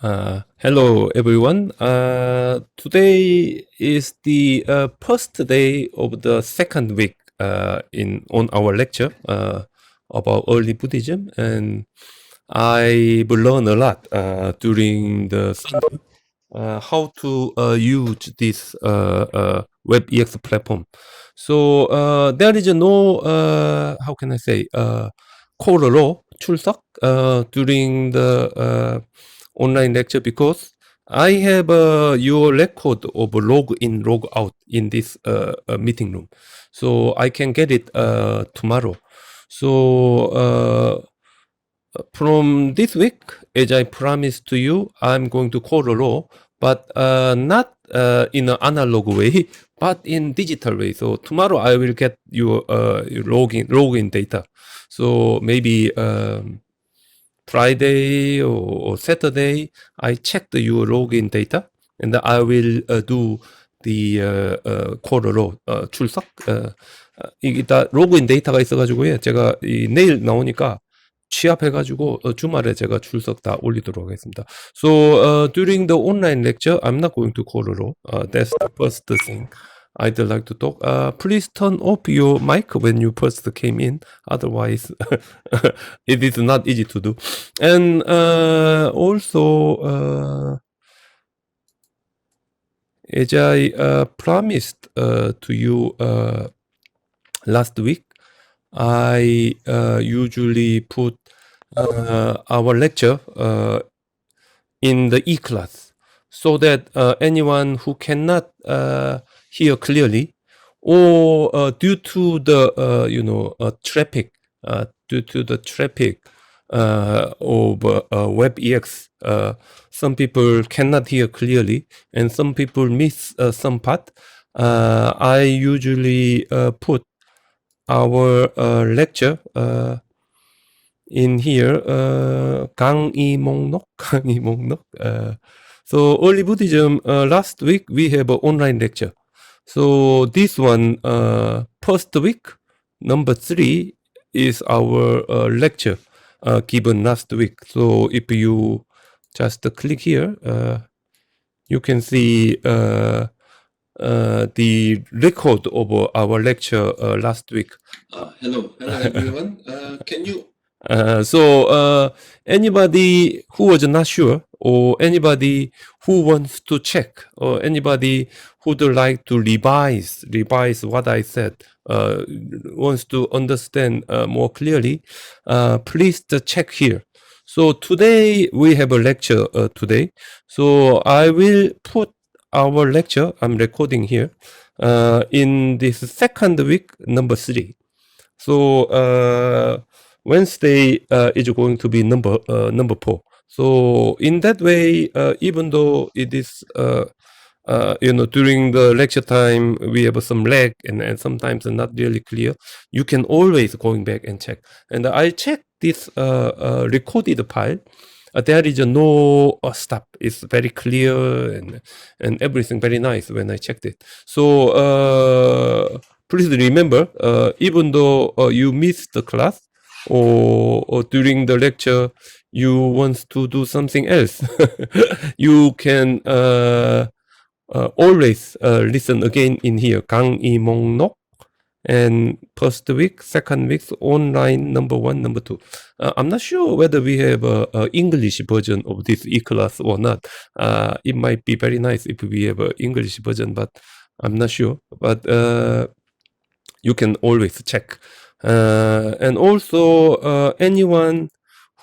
Hello everyone. Today is the first day of the second week in on our lecture about early Buddhism, and I will learn a lot during the Sunday how to use this WebEx platform. So there is no how can I say 콜로 출석 during the online lecture because I have your record of log in, log out in this meeting room. So I can get it tomorrow. So from this week, as I promised to you, I'm going to call a law, but not in an analog way, but in digital way. So tomorrow I will get your login data. So maybe Friday or Saturday, I check your login data, and I will do the 콜로 출석. 이따 로그인 데이터가 있어가지고요. 제가 내일 나오니까 취합해가지고 주말에 제가 출석 다 올리도록 하겠습니다. So during the online lecture, I'm not going to 콜로. That's the first thing I'd like to talk. Please turn off your mic when you first came in. Otherwise, it is not easy to do. And also, as I promised to you last week, I usually put our lecture in the e-class so that anyone who cannot hear clearly or due to the traffic, due to the traffic of WebEx, some people cannot hear clearly and some people miss some part. I usually put our lecture in here, 강의 목록. So early Buddhism, last week we have an online lecture. So this one, first week, number 3 is our lecture given last week. So if you just click here, you can see the record of our lecture last week. Hello everyone. Can you? So anybody who was not sure, or anybody who wants to check, or anybody who'd like to revise what I said, wants to understand more clearly, please check here. So today we have a lecture today. So I will put our lecture, I'm recording here, in this second week, number 3. So Wednesday is going to be number 4. So in that way, even though it is during the lecture time we have some lag and sometimes not really clear, you can always going back and check. And I check this recorded file. There is no stop. It's very clear and everything very nice when I checked it. So please remember, even though you missed the class or during the lecture you want to do something else, you can always listen again in here. 강의 목록. And first week, second week's online number 1, number 2. I'm not sure whether we have a English version of this e-class or not. It might be very nice if we have an English version, but I'm not sure. But you can always check. And also, anyone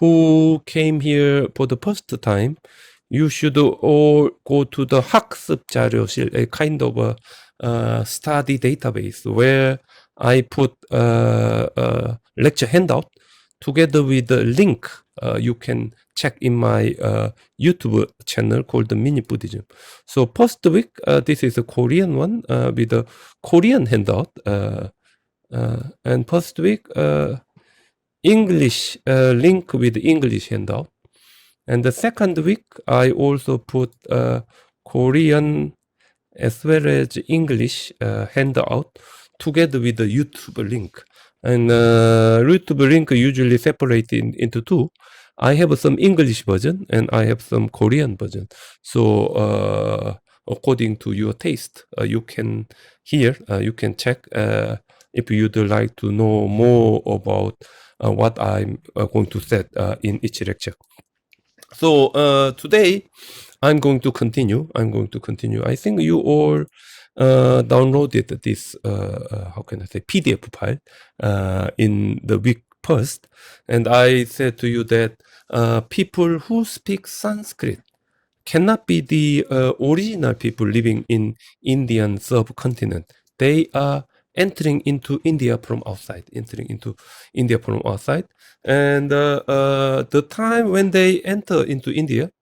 who came here for the first time, you should all go to the 학습 자료실, a kind of a study database where I put a lecture handout together with the link you can check in my YouTube channel called the Mini Buddhism. So first week, this is a Korean one with a Korean handout. And first week, English link with English handout. And the second week, I also put Korean as well as English handout together with the YouTube link. And YouTube link usually separated into 2. I have some English version and I have some Korean version. So according to your taste, you can you can check if you'd like to know more about what I'm going to say in each lecture. So today I'm going to continue. I think you all downloaded this how can I say PDF file in the week first, and I said to you that people who speak Sanskrit cannot be the original people living in Indian subcontinent. They are entering into India from outside, and the time when they enter into India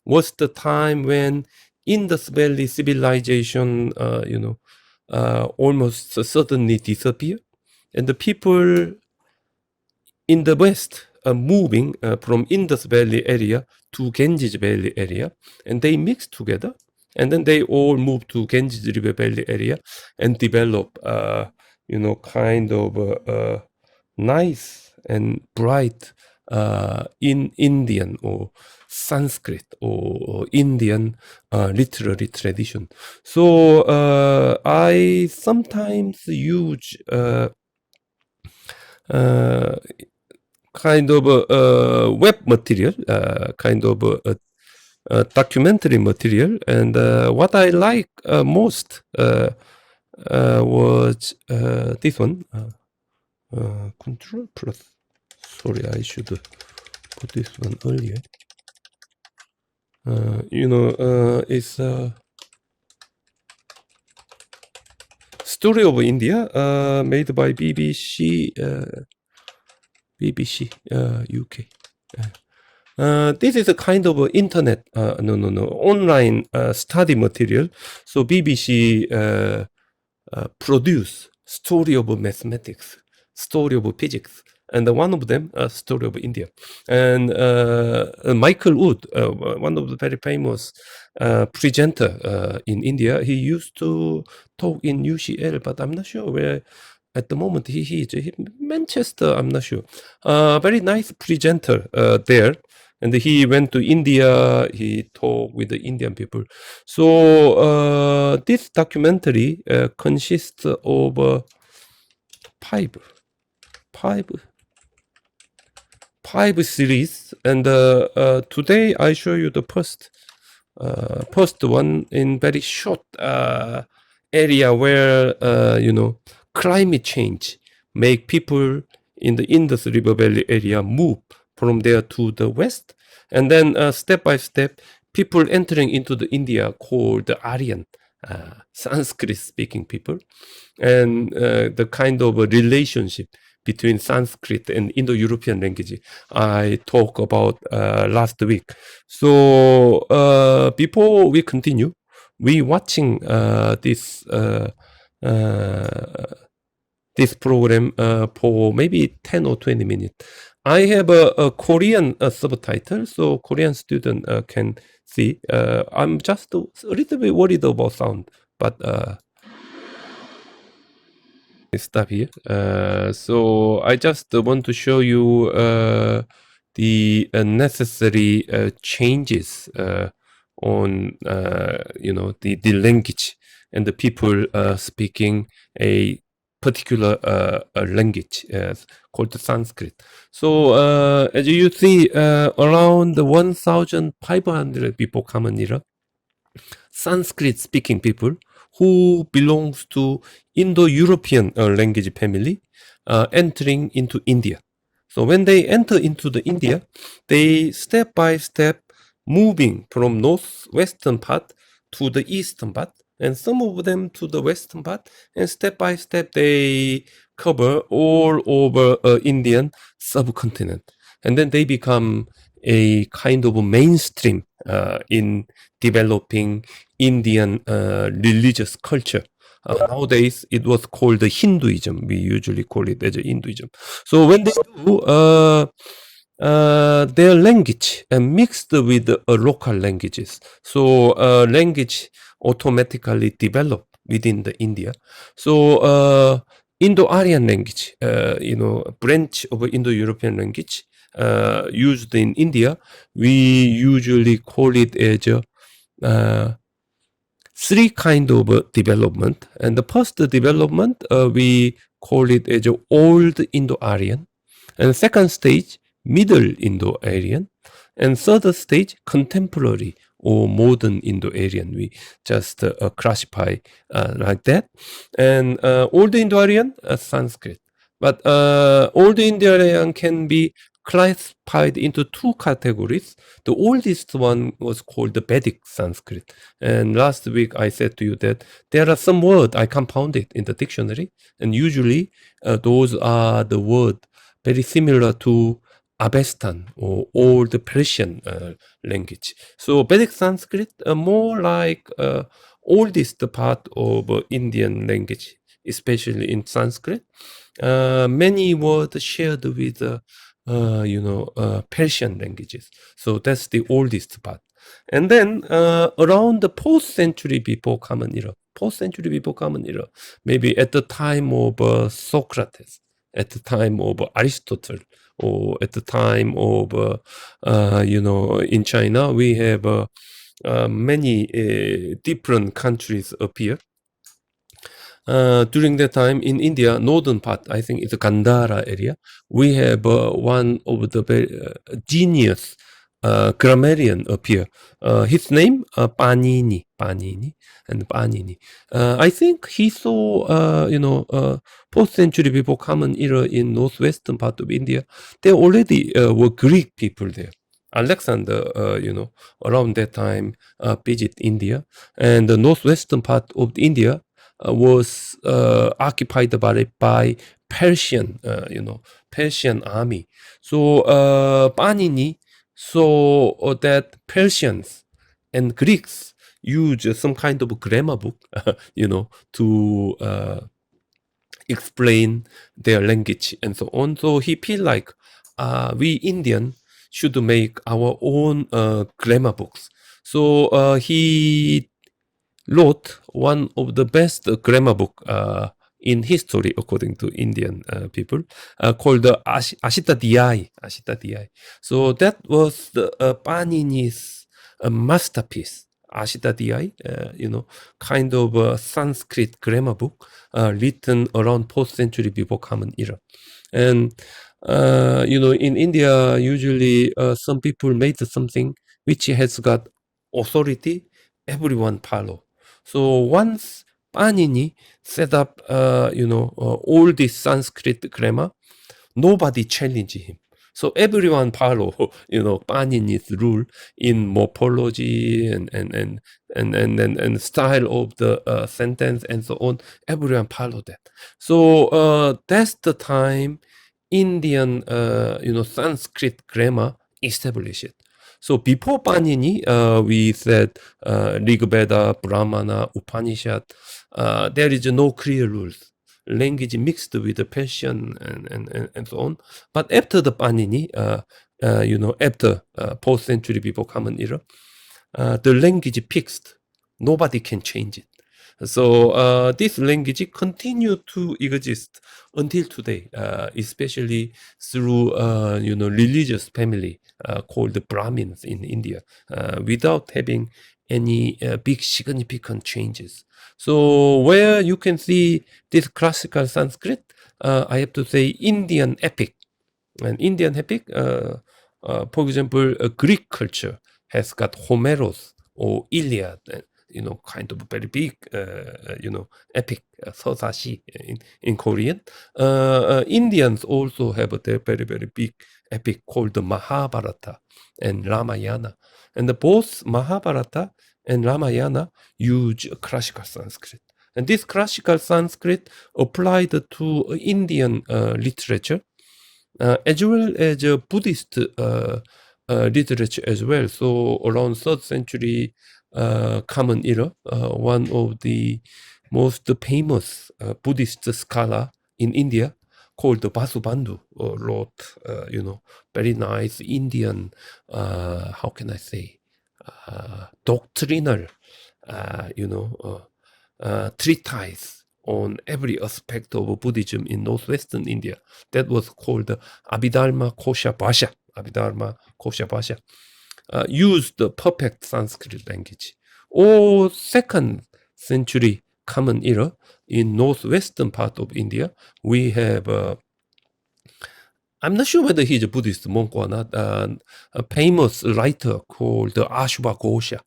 was the time when Indus Valley civilization, almost suddenly disappeared, and the people in the west are moving from Indus Valley area to Ganges Valley area, and they mix together, and then they all move to Ganges River Valley area and develop, kind of nice and bright in Indian or Sanskrit or Indian literary tradition. So I sometimes use kind of a web material, kind of a documentary material, and what I like most was this one. Control plus. Sorry, I should put this one earlier. It's Story of India, made by BBC UK. This is a kind of internet, online study material. So BBC produce story of mathematics, story of physics, and one of them, story of India. And Michael Wood, one of the very famous presenter in India, he used to talk in UCL, but I'm not sure where at the moment he is. Manchester, I'm not sure. Very nice presenter there. And he went to India, he talked with the Indian people. So this documentary consists of five series, and today I show you the first one in very short area where climate change make people in the Indus River Valley area move from there to the west, and then step by step people entering into the India called the Aryan Sanskrit speaking people, and the kind of a relationship between Sanskrit and Indo-European language I talked about last week. So before we continue, we watching this this program for maybe 10 or 20 minutes. I have a Korean subtitle, so Korean student can see. I'm just a little bit worried about sound, but stop here. So I just want to show you the necessary changes on the language and the people speaking a particular language called Sanskrit. So as you see, around 1,500 people come in Iraq, Sanskrit speaking people who belongs to Indo-European language family entering into India. So when they enter into the India, they step by step moving from northwestern part to the eastern part, and some of them to the western part, and step by step they cover all over Indian subcontinent, and then they become a kind of a mainstream in developing Indian religious culture. Nowadays, it was called the Hinduism. We usually call it as a Hinduism. So when they do, their language mixed with local languages. So language automatically develop within the India. So Indo-Aryan language, branch of Indo-European language used in India, we usually call it as three kind of development. And the first development, we call it as old Indo-Aryan. And second stage, middle Indo-Aryan. And third stage, contemporary or modern Indo-Aryan. We just classify like that. And old Indo-Aryan, Sanskrit. But old Indo-Aryan can be classified into two categories. The oldest one was called the Vedic Sanskrit. And last week I said to you that there are some words I compounded in the dictionary. And usually those are the words very similar to Avestan or old Persian language. So Vedic Sanskrit more like oldest part of Indian language, especially in Sanskrit. Many words shared with Persian languages. So that's the oldest part. And then around the post-century before Common Era, maybe at the time of Socrates, at the time of Aristotle, or at the time of, in China, we have many different countries appear. During that time in India, northern part, I think it's the Gandhara area, we have one of the very genius grammarian appear. His name, Panini. I think he saw, post-century before Common Era in northwestern part of India. There already were Greek people there. Alexander, around that time visit India, and the northwestern part of India was occupied by Persian, Persian army. So Panini saw that Persians and Greeks use some kind of grammar book, to explain their language and so on. So he feel like we Indian should make our own grammar books. So he wrote one of the best grammar book in history, according to Indian people, called Ashtadhyayi. So that was the Panini's masterpiece. Ashtadhyayi, kind of a Sanskrit grammar book written around post-century before Common Era. And in India, usually some people made something which has got authority, everyone follow. So once Panini set up, all this Sanskrit grammar, nobody challenged him. So everyone follow, Panini's rule in morphology and style of the sentence and so on. Everyone follow that. So that's the time Indian, Sanskrit grammar established. So before Panini, we said Rig Veda, Brahmana, Upanishad, there is no clear rules. Language mixed with the Persian and so on. But after the Panini, after post-century before Common Era, the language fixed. Nobody can change it. So this language continue to exist until today, especially through religious family called the Brahmins in India, without having any big significant changes. So where you can see this classical Sanskrit, I have to say Indian epic. And Indian epic, for example, a Greek culture has got Homeros or Iliad, kind of very big, epic, Sosashi in Korean. Indians also have a very, very big epic called the Mahabharata and Ramayana. And both Mahabharata and Ramayana use classical Sanskrit. And this classical Sanskrit applied to Indian literature, as well as Buddhist literature as well. So around 3rd century Common Era, one of the most famous Buddhist scholar in India called Vasubandhu wrote, very nice Indian, how can I say, doctrinal, treatise on every aspect of Buddhism in northwestern India. That was called the Abhidharma Kosha Bhasha. Abhidharma Kosha Bhasha. Used the perfect Sanskrit language. Or 2nd century Common Era in northwestern part of India, we have I'm not sure whether he's a Buddhist monk or not. A famous writer called Ashwagosha,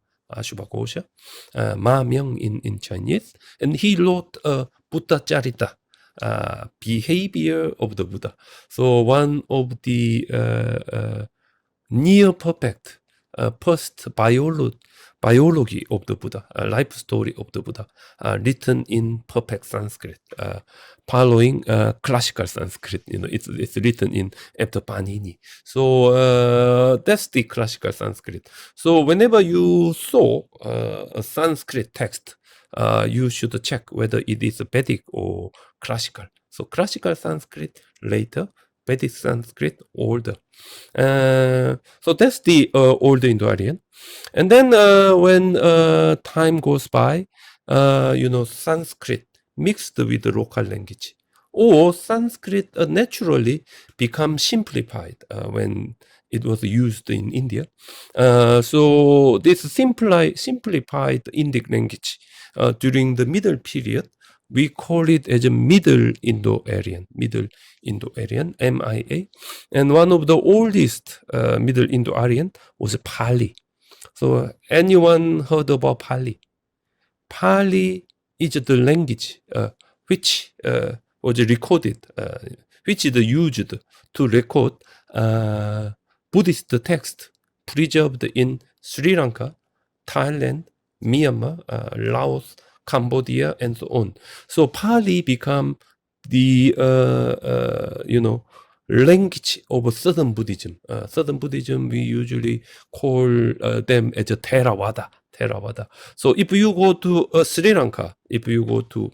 Ma Myung in Chinese, and he wrote Buddha Charita, behavior of the Buddha. So one of the near perfect first biology of the Buddha, life story of the Buddha, written in perfect Sanskrit, following classical Sanskrit. It's written in after Panini. So that's the classical Sanskrit. So whenever you saw a Sanskrit text, you should check whether it is Vedic or classical. So classical Sanskrit later, Vedic Sanskrit older. So that's the old Indo-Aryan. And then when time goes by, Sanskrit mixed with the local language, or Sanskrit naturally becomes simplified when it was used in India. So this simplified Indic language during the middle period, we call it as a Middle Indo-Aryan, MIA. And one of the oldest Middle Indo-Aryan was Pali. So anyone heard about Pali? Pali is the language which was recorded, which is used to record Buddhist text preserved in Sri Lanka, Thailand, Myanmar, Laos, Cambodia, and so on. So Pali become the language of Southern Buddhism. Southern Buddhism, we usually call them as a Theravada. So if you go to Sri Lanka, if you go to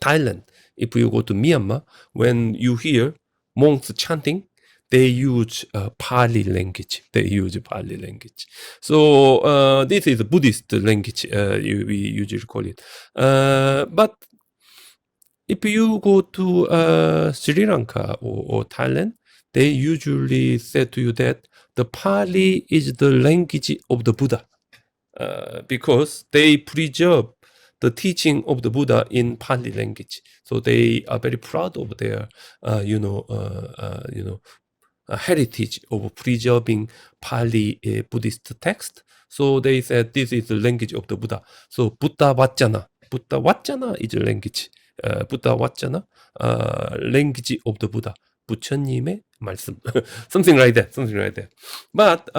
Thailand, if you go to Myanmar, when you hear monks chanting, they use Pali language. So this is a Buddhist language, we usually call it. But if you go to Sri Lanka or Thailand, they usually say to you that the Pali is the language of the Buddha, because they preserve the teaching of the Buddha in Pali language. So they are very proud of their, heritage of preserving Pali Buddhist text. So they said this is the language of the Buddha. So Buddha Vajjana is a language. Buddha Vajjana, language of the Buddha. 부처님의 말씀. something like that. But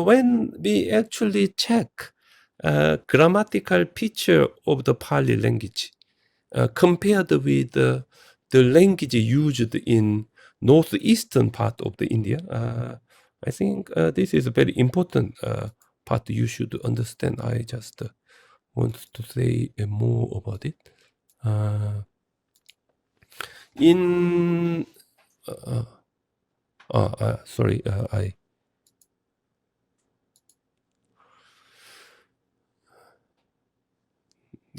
when we actually check grammatical feature of the Pali language, compared with the language used in northeastern part of the India, I think this is a very important part you should understand. I just want to say more about it. Sorry, I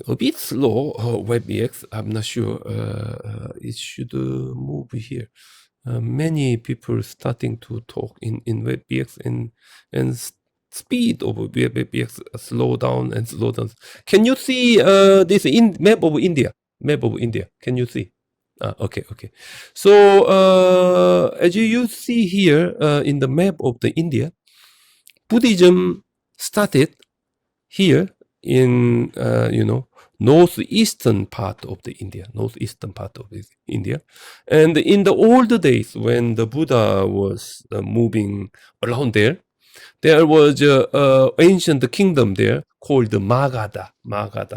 a bit slow, WebEx. I'm not sure. It should move here. Many people starting to talk in WebEx, and speed of WebEx slow down. Can you see this map of India? Can you see? Okay. So as you see here in the map of the India, Buddhism started here in northeastern part of the India, and in the old days when the Buddha was moving around there was an ancient kingdom there called the Magadha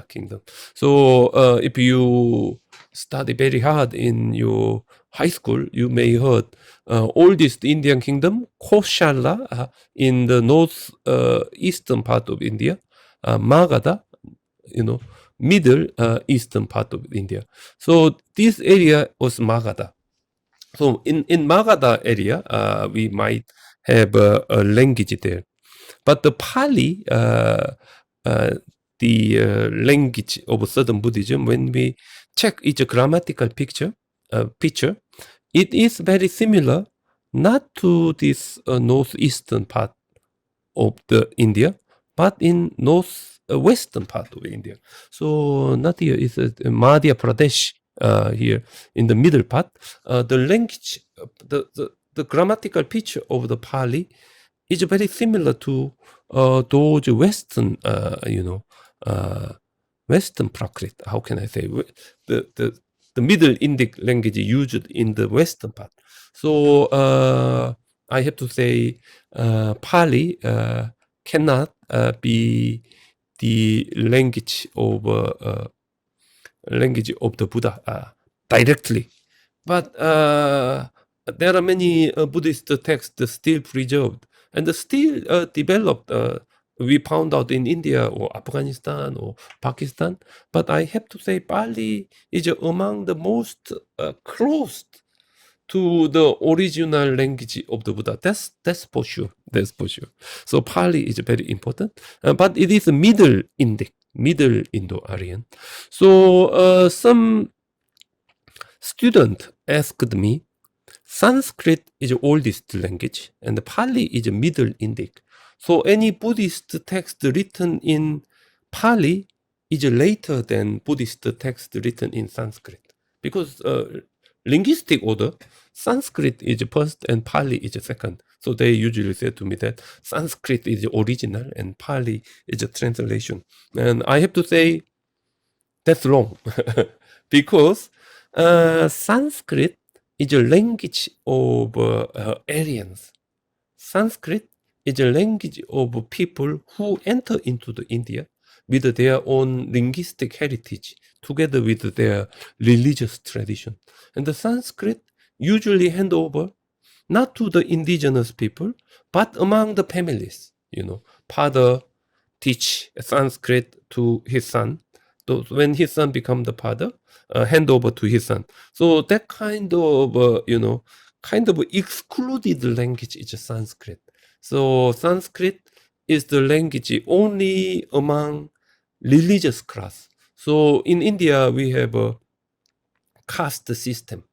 kingdom. So if you study very hard in your high school, you may heard oldest Indian kingdom, Koshala, in the north eastern part of India, Magadha, middle eastern part of India. So this area was Magadha. So in Magadha area, we might have a language there. But the Pali, the language of Southern Buddhism, when we check its grammatical picture. It is very similar, not to this northeastern part of the India, but in northwestern part of India. So Nadia is Madhya Pradesh here in the middle part. The language, the grammatical picture of the Pali is very similar to those Western, Western Prakrit. How can I say the Middle Indic language used in the Western part? So I have to say Pali cannot be the language of the Buddha directly, but there are many Buddhist texts still preserved and still developed. We found out in India or Afghanistan or Pakistan, but I have to say Pali is among the most close to the original language of the Buddha. That's for sure. That's for sure. So Pali is very important, but it is Middle Indic, Middle Indo-Aryan. So some student asked me, Sanskrit is the oldest language, and Pali is Middle Indic. So any Buddhist text written in Pali is later than Buddhist text written in Sanskrit. Because linguistic order, Sanskrit is first and Pali is second. So they usually say to me that Sanskrit is the original and Pali is a translation. And I have to say that's wrong. Because Sanskrit is a language of Aryans. Sanskrit is a language of people who enter into the India with their own linguistic heritage, together with their religious tradition. And the Sanskrit usually hand over not to the indigenous people, but among the families. Father teach Sanskrit to his son. So when his son become the father, hand over to his son. So that kind of excluded language is Sanskrit. So Sanskrit is the language only among religious class. So in India, we have a caste system,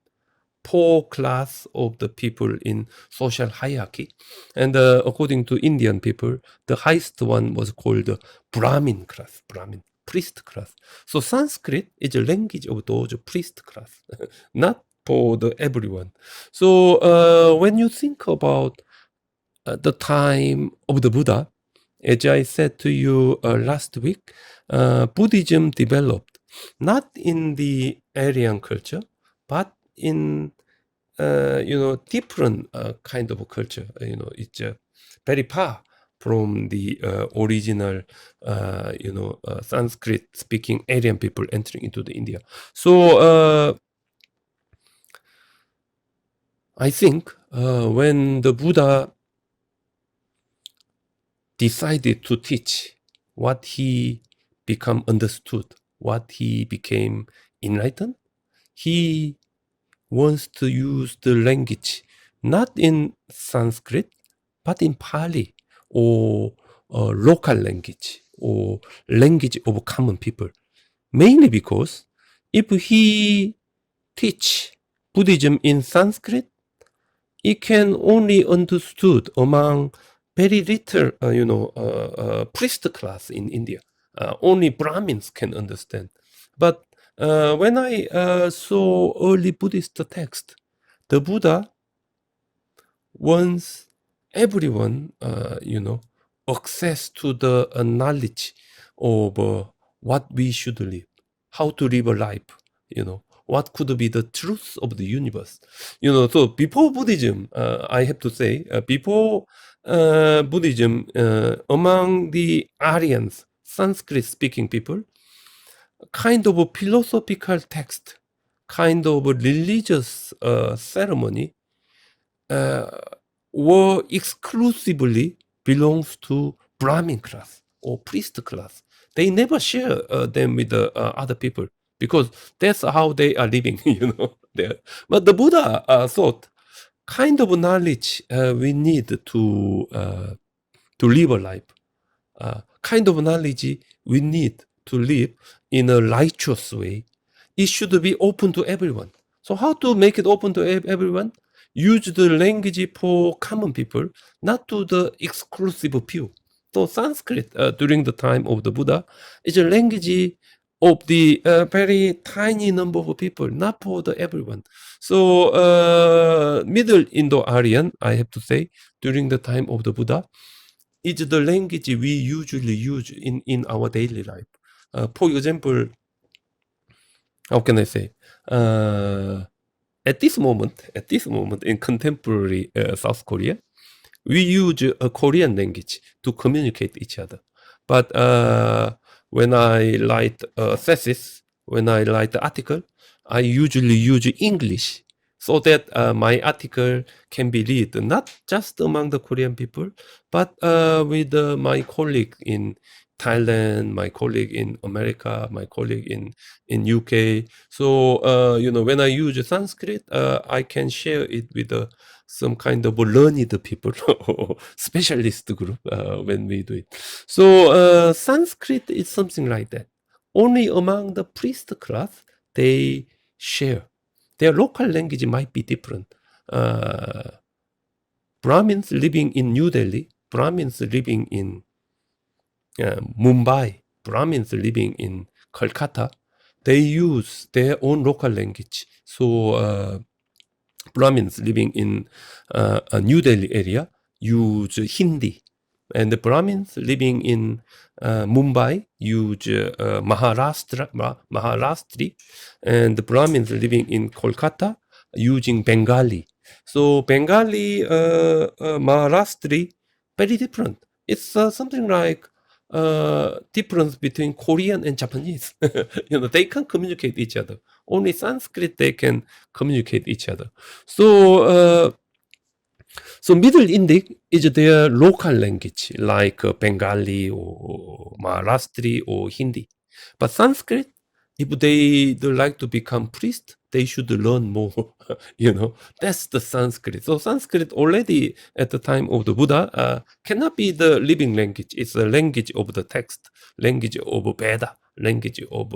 poor class of the people in social hierarchy. And according to Indian people, the highest one was called the Brahmin class, Brahmin, priest class. So Sanskrit is a language of those priest class, not for everyone. So when you think about the time of the Buddha, as I said to you last week, Buddhism developed not in the Aryan culture, but in different kind of culture. It's very far from the original, Sanskrit-speaking Aryan people entering into the India. So I think when the Buddha decided to teach what he become understood, what he became enlightened, he wants to use the language not in Sanskrit, but in Pali or local language or language of common people. Mainly because if he teach Buddhism in Sanskrit, it can only understood among very little, priest class in India. Only Brahmins can understand. But when I saw early Buddhist text, the Buddha wants everyone, access to the knowledge of what we should live, how to live a life, what could be the truth of the universe. So before Buddhism, I have to say, before Buddhism, among the Aryans, Sanskrit-speaking people, kind of a philosophical text, kind of a religious ceremony were exclusively belongs to Brahmin class or priest class. They never share them with the other people because that's how they are living, there. But the Buddha thought kind of knowledge we need to live a life, kind of knowledge we need to live in a righteous way, it should be open to everyone. So how to make it open to everyone? Use the language for common people, not to the exclusive few. So Sanskrit during the time of the Buddha is a language of the very tiny number of people, not for the everyone. So Middle Indo-Aryan, I have to say, during the time of the Buddha, is the language we usually use in our daily life. For example, how can I say? At this moment, in contemporary South Korea, we use a Korean language to communicate each other. But when I write a thesis, when I write the article, I usually use English so that my article can be read not just among the Korean people, but with my colleague in Thailand, my colleague in America, my colleague in UK. So when I use Sanskrit, I can share it with some kind of learned people or specialist group when we do it. So Sanskrit is something like that. Only among the priest class they share. Their local language might be different. Brahmins living in New Delhi, Brahmins living in Mumbai, Brahmins living in Kolkata, they use their own local language. So Brahmins living in a New Delhi area use Hindi, and the Brahmins living in Mumbai use Maharashtri, and the Brahmins living in Kolkata using Bengali. So Bengali, Maharashtri, very different. It's something like difference between Korean and Japanese. They can't communicate each other. Only Sanskrit they can communicate each other. So Middle Indic is their local language, like Bengali or Maharashtri or Hindi. But Sanskrit, if they like to become priest, they should learn more. That's the Sanskrit. So Sanskrit already at the time of the Buddha cannot be the living language. It's a language of the text, language of Veda, language of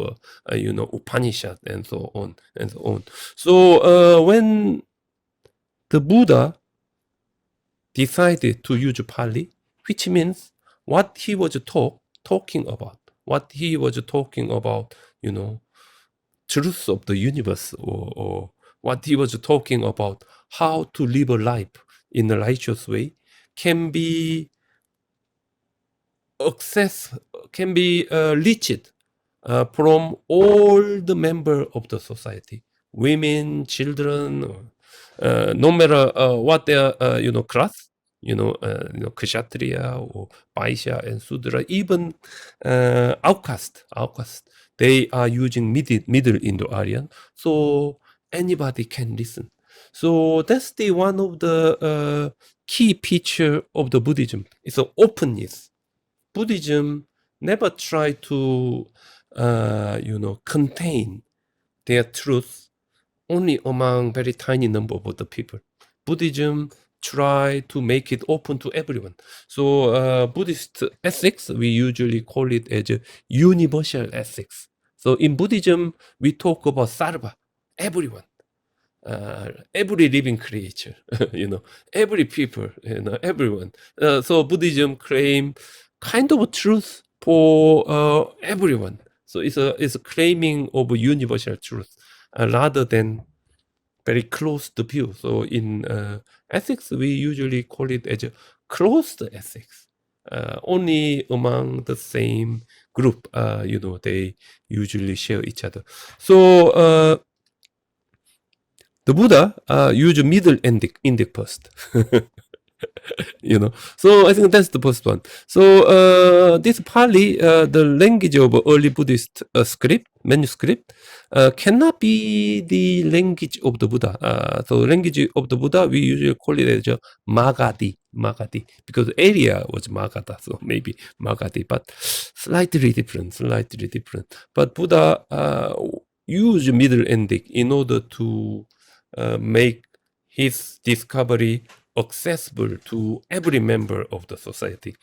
Upanishad, and so on and so on. So when the Buddha decided to use Pali, which means what he was talking about, truth of the universe, or what he was talking about, how to live a life in a righteous way, can be reached from all the members of the society, women, children, no matter what their class, kshatriya or vaishya and sudra, even outcast, they are using middle Indo-Aryan, so anybody can listen. So that's the one of the key feature of the Buddhism. It's an openness. Buddhism never try to contain their truth only among very tiny number of the people. Buddhism try to make it open to everyone. So Buddhist ethics, we usually call it as a universal ethics. So in Buddhism, we talk about sarva, everyone. Every living creature, every people, everyone. So Buddhism claim kind of a truth for everyone. So it's a claiming of a universal truth rather than very closed view. So in ethics, we usually call it as a closed ethics. Only among the same group, they usually share each other. So the Buddha used middle Indic first. So I think that's the first one. So this Pali, the language of early Buddhist manuscript, cannot be the language of the Buddha. So language of the Buddha, we usually call it as Magadhi, because the area was Magadha, so maybe Magadhi, but slightly different. But Buddha used Middle Indic in order to make his discovery accessible to every member of the society.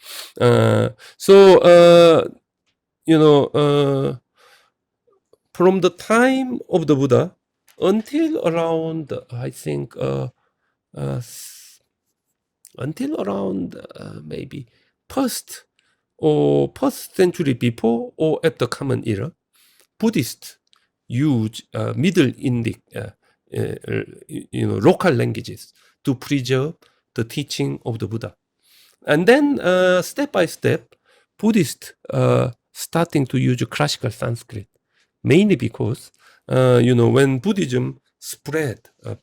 from the time of the Buddha until around, I think, until around maybe first century before or after Common Era, Buddhists use Middle Indic, local languages to preserve the teaching of the Buddha. And then step by step, Buddhists starting to use classical Sanskrit, mainly because when Buddhism spread, at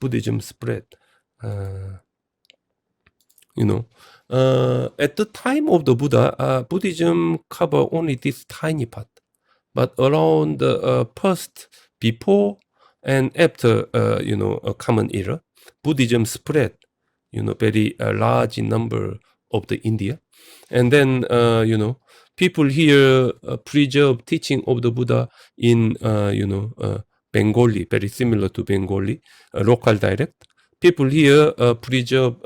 the time of the Buddha, Buddhism covered only this tiny part. But around the first, before and after, a Common Era, Buddhism spread, very large number of the India. And then, people here preserve teaching of the Buddha in, Bengali, very similar to Bengali, local dialect. People here preserve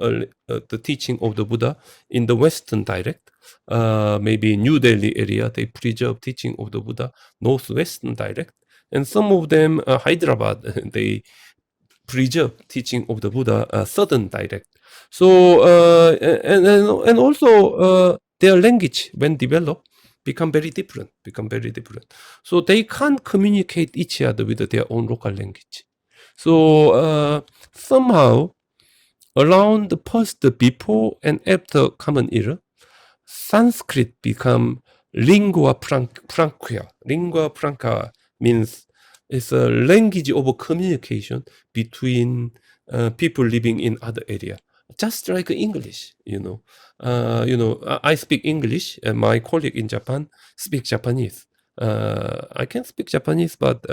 the teaching of the Buddha in the Western dialect. Maybe New Delhi area, they preserve teaching of the Buddha, Northwestern dialect. And some of them, Hyderabad, they preserve teaching of the Buddha, Southern dialect. So, and also their language, when developed, become very different. So they can't communicate each other with their own local language. So somehow, around the first, before and after Common Era, Sanskrit become lingua franca. Lingua franca means it's a language of communication between people living in other area. Just like English, I speak English, and my colleague in Japan speak Japanese. I can speak Japanese, but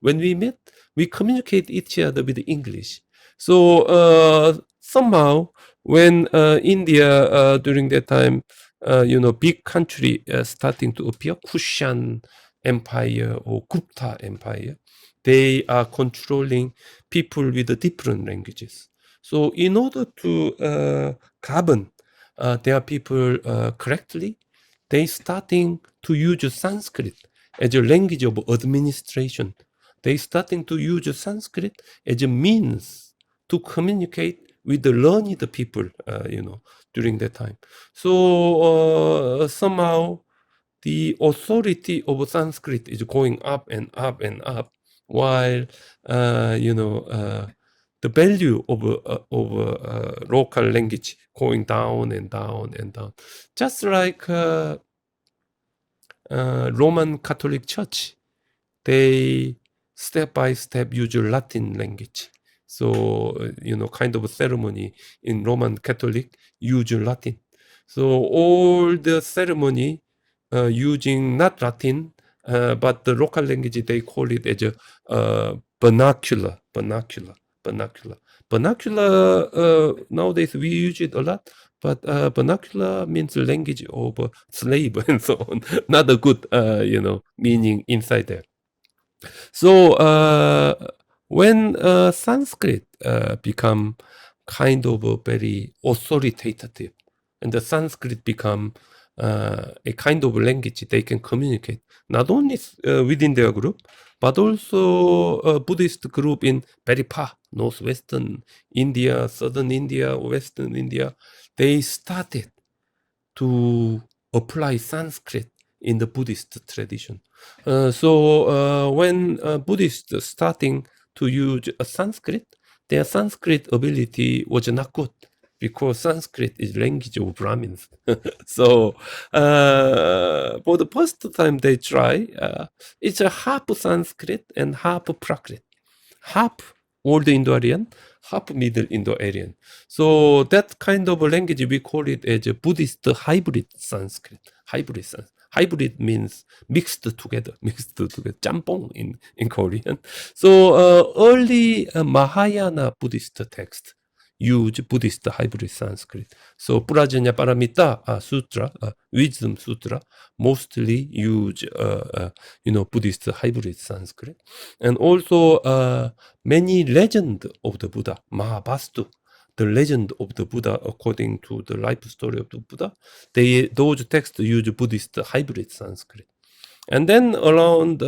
when we meet, we communicate each other with English. So somehow, when India during that time, big country starting to appear, Kushan Empire or Gupta Empire, they are controlling people with the different languages. So in order to govern their people correctly, they starting to use Sanskrit as a language of administration. They starting to use Sanskrit as a means to communicate with the learned people, during that time. So somehow the authority of Sanskrit is going up and up and up, while the value of local language going down and down and down. Just like Roman Catholic Church, they step by step use Latin language. So, kind of a ceremony in Roman Catholic use Latin. So all the ceremony using not Latin, but the local language, they call it as a vernacular. Nowadays we use it a lot, but vernacular means language of a slave and so on. Not a good, meaning inside there. So when Sanskrit become kind of a very authoritative, and the Sanskrit become a kind of language they can communicate, not only within their group, but also a Buddhist group in very far, northwestern India, southern India, western India, they started to apply Sanskrit in the Buddhist tradition. So when Buddhists starting to use Sanskrit, their Sanskrit ability was not good, because Sanskrit is language of Brahmins. So for the first time they try, it's a half Sanskrit and half Prakrit, half Old Indo-Aryan, half Middle Indo-Aryan. So that kind of language, we call it as a Buddhist hybrid Sanskrit. Hybrid means mixed together, jampong in Korean. So early Mahayana Buddhist text use Buddhist hybrid Sanskrit. So Prajna Paramita Sutra, Wisdom Sutra, mostly use Buddhist hybrid Sanskrit. And also many legend of the Buddha, Mahabhastu, the legend of the Buddha according to the life story of the Buddha, those texts use Buddhist hybrid Sanskrit. And then around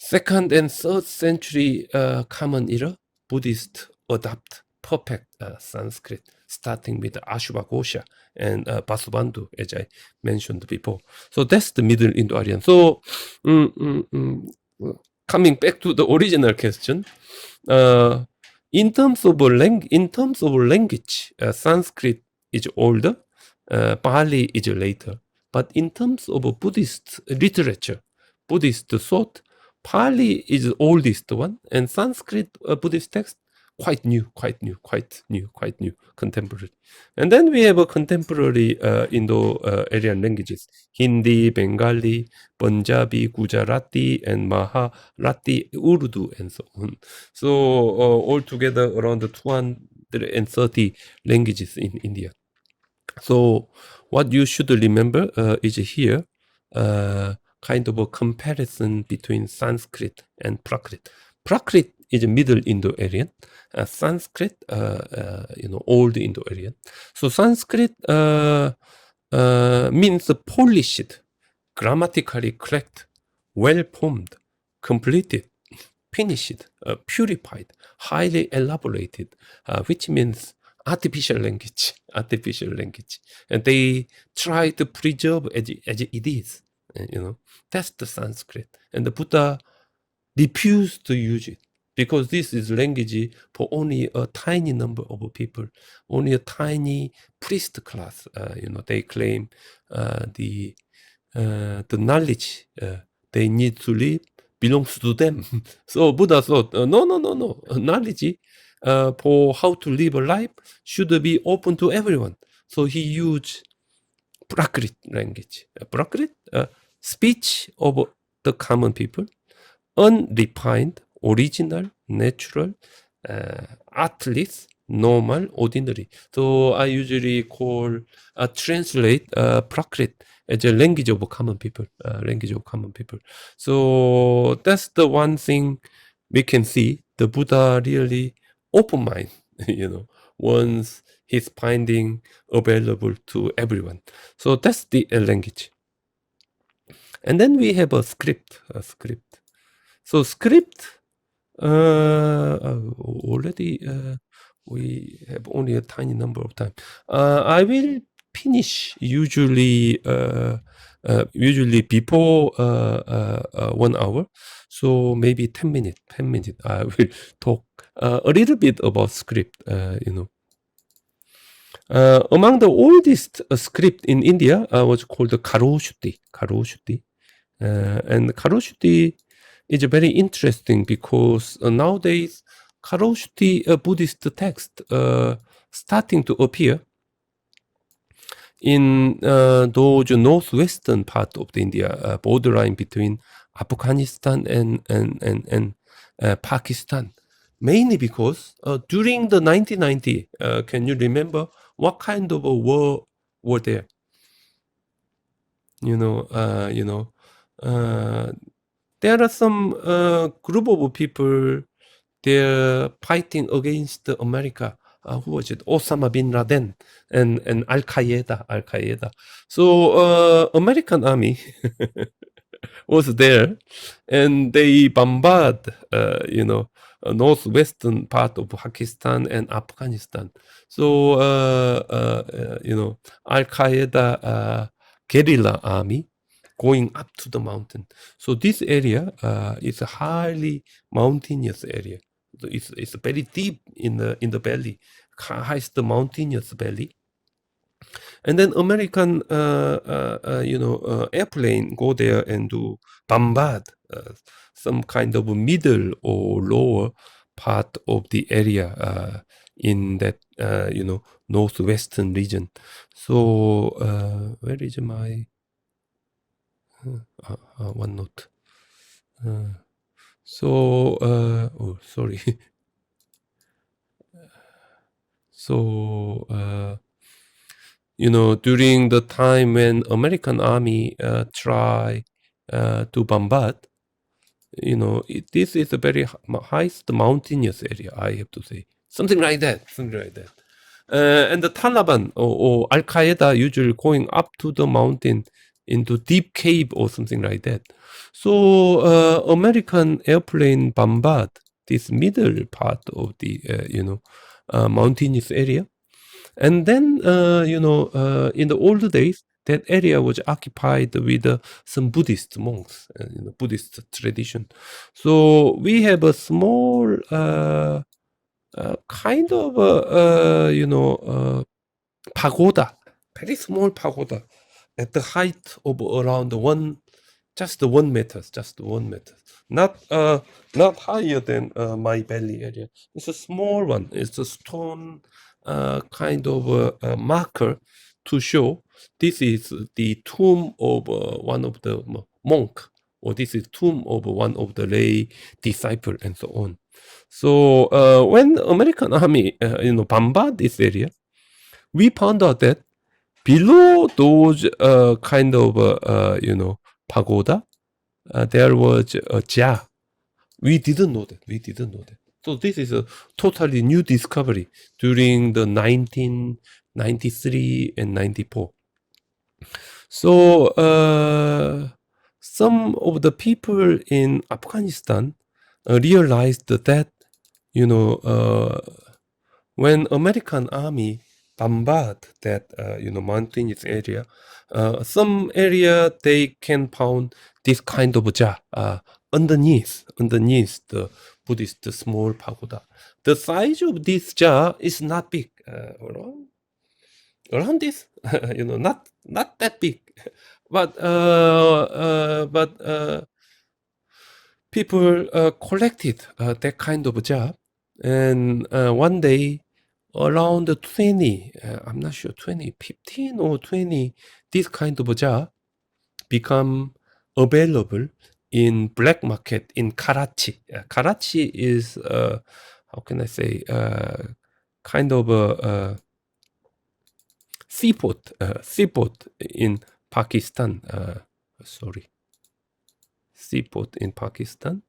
Second and third century Common Era, Buddhists adopt perfect Sanskrit, starting with Ashwagosha and Vasubandhu, as I mentioned before. So that's the Middle Indo-Aryan. So coming back to the original question, in terms of language, Sanskrit is older, Pali is later. But in terms of Buddhist literature, Buddhist thought, Pali is the oldest one, and Sanskrit Buddhist text quite new, contemporary. And then we have a contemporary Indo-Aryan languages: Hindi, Bengali, Punjabi, Gujarati, and Maharati, Urdu, and so on. So altogether around 230 languages in India. So what you should remember is here kind of a comparison between Sanskrit and Prakrit. Prakrit is Middle Indo-Aryan. Sanskrit, Old Indo-Aryan. So Sanskrit means polished, grammatically correct, well-formed, completed, finished, purified, highly elaborated, which means artificial language. And they try to preserve as it is. That's the Sanskrit. And the Buddha refused to use it because this is language for only a tiny number of people, only a tiny priest class. They claim the knowledge they need to live belongs to them. So Buddha thought, no. Knowledge for how to live a life should be open to everyone. So he used Prakrit language. Prakrit, speech of the common people, unrefined, original, natural, artless, normal, ordinary. So I usually translate Prakrit as a language of common people. So that's the one thing we can see. The Buddha really open mind, once his finding available to everyone. So that's the language. And then we have a script. So script, already we have only a tiny number of time. I will finish usually before 1 hour. So maybe 10 minutes. I will talk a little bit about script. Among the oldest script in India was called Kharoshuti. And Kharoshuti is very interesting because nowadays Kharoshuti Buddhist text starting to appear in those northwestern part of the India, borderline between Afghanistan and Pakistan. Mainly because during the 1990, can you remember what kind of a war were there? There are some group of people they're fighting against America. Who was it? Osama bin Laden and Al Qaeda. So American army was there, and they bombard, northwestern part of Pakistan and Afghanistan. So Al Qaeda guerrilla army going up to the mountain. So this area is a highly mountainous area. It's very deep in the valley, highest mountainous valley. And then American airplane go there and do bombard some kind of middle or lower part of the area in that northwestern region. So where is my one note? Oh, sorry. So during the time when American army try to bombard, this is a very highest mountainous area, I have to say. Something like that. And the Taliban or Al Qaeda usually going up to the mountain into deep cave or something like that. So American airplane bombard this middle part of the mountainous area, and then in the old days that area was occupied with some Buddhist monks, Buddhist tradition. So we have a small kind of pagoda, very small pagoda at the height of around just 1 meter, not higher than my belly area. It's a small one. It's a stone kind of marker to show this is the tomb of one of the monk, or this is tomb of one of the lay disciple, and so on. So when American army bombard this area, we found out that below those kind of pagoda, there was a jar. We didn't know that. So this is a totally new discovery during the 1993 and 94. So some of the people in Afghanistan realized that when American army bombard that mountainous area, some area they can found this kind of jar underneath the Buddhist small pagoda. The size of this jar is not big, around this, not that big, but people collected that kind of jar, and one day around 20, I'm not sure, 15 or 20, this kind of jar become available in black market in Karachi. Karachi is, how can I say, kind of a seaport in Pakistan. Seaport in Pakistan.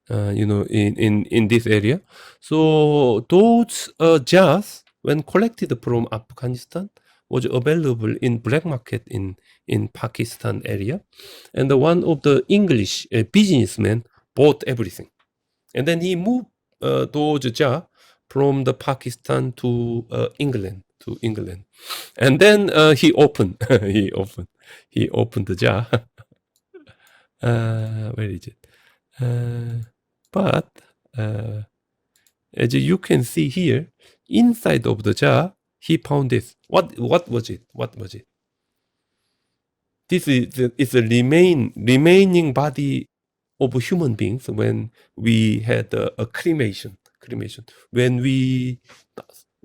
In this area. So those jars, when collected from Afghanistan, was available in black market in Pakistan area, and one of the English businessmen bought everything, and then he moved those jars from the Pakistan to England, and then he opened he opened the jar. Where is it? But as you can see here, inside of the jar, he found this. What was it? This is a remaining body of human beings when we had a cremation. When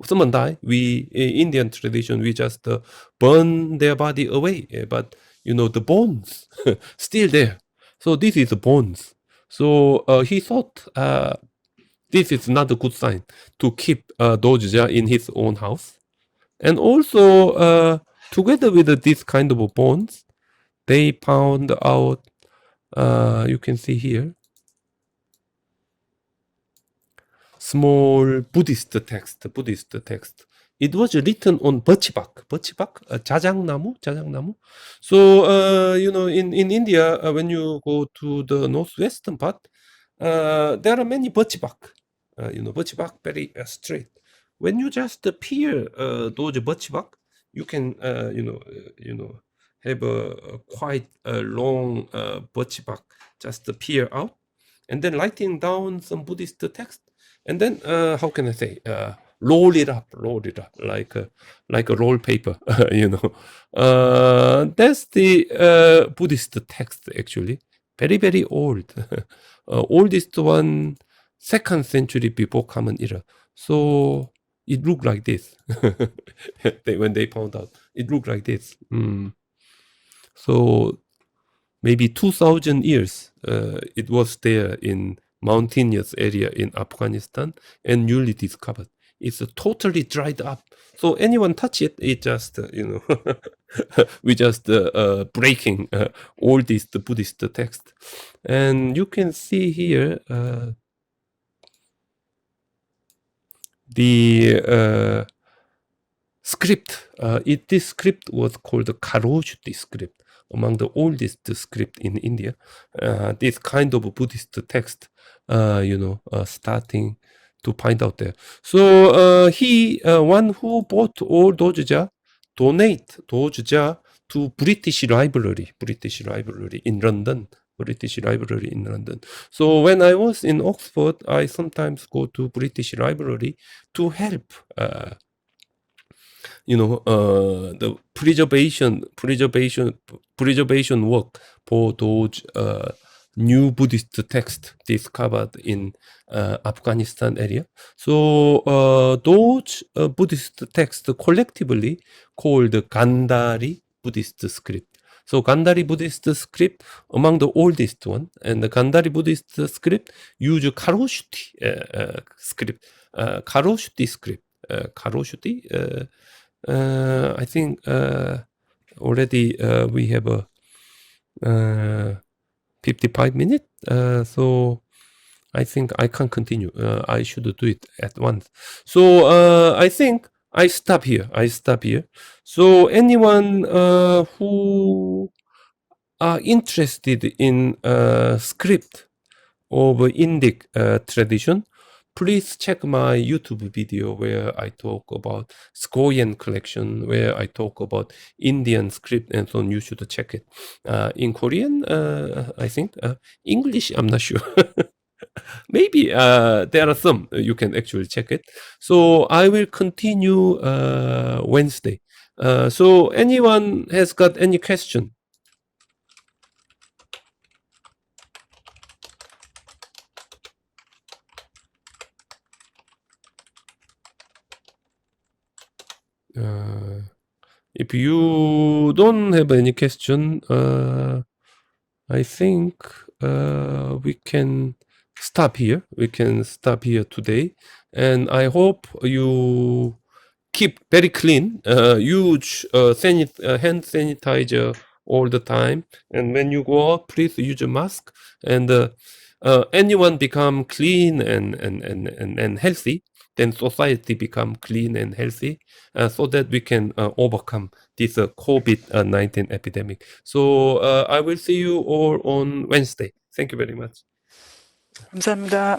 someone die, we in Indian tradition we just burn their body away, but the bones still there. So this is the bones. So he thought this is not a good sign to keep those jar in his own house, and also together with this kind of bones, they found out. You can see here small Buddhist text. It was written on birch bark, 자작나무. So in India, when you go to the northwestern part, there are many birch bark. Birch bark very straight. When you just peel those birch bark, you can have a quite long birch bark just peel out, and then writing down some Buddhist text, and then how can I say, roll it up like a roll paper. That's the Buddhist text, actually, very old. Oldest one, 2nd century before Common Era. So it looked like this. When they found out, it looked like this. So maybe 2,000 years it was there in mountainous area in Afghanistan and newly discovered. It's totally dried up. So anyone touch it, it just, we just breaking all this the Buddhist text. And you can see here the script. This script was called the Kharoshti script, among the oldest script in India. This kind of Buddhist text, starting to find out there. So he, one who bought all those jar, donate those jar to British Library in London. British Library in London. So when I was in Oxford, I sometimes go to British Library to help the preservation work for those new Buddhist texts discovered in Afghanistan area. So those Buddhist texts collectively called Gandhari Buddhist script. So Gandhari Buddhist script among the oldest one, and the Gandhari Buddhist script use Kharoshti script. Kharoshti script. Kharoshti. I think already we have a 55 minutes, so I think I can continue. I should do it at once. So I think I stop here. So anyone who are interested in script of Indic tradition, please check my YouTube video where I talk about Skoyan collection, where I talk about Indian script and so on. You should check it. In Korean, I think. English, I'm not sure. Maybe there are some you can actually check it. So I will continue Wednesday. So anyone has got any question? If you don't have any question, I think we can stop here. We can stop here today, and I hope you keep very clean. Use hand sanitizer all the time, and when you go out, please use a mask. And anyone become clean and healthy, then society become clean and healthy, so that we can overcome this COVID-19 epidemic. So I will see you all on Wednesday. Thank you very much. 감사합니다.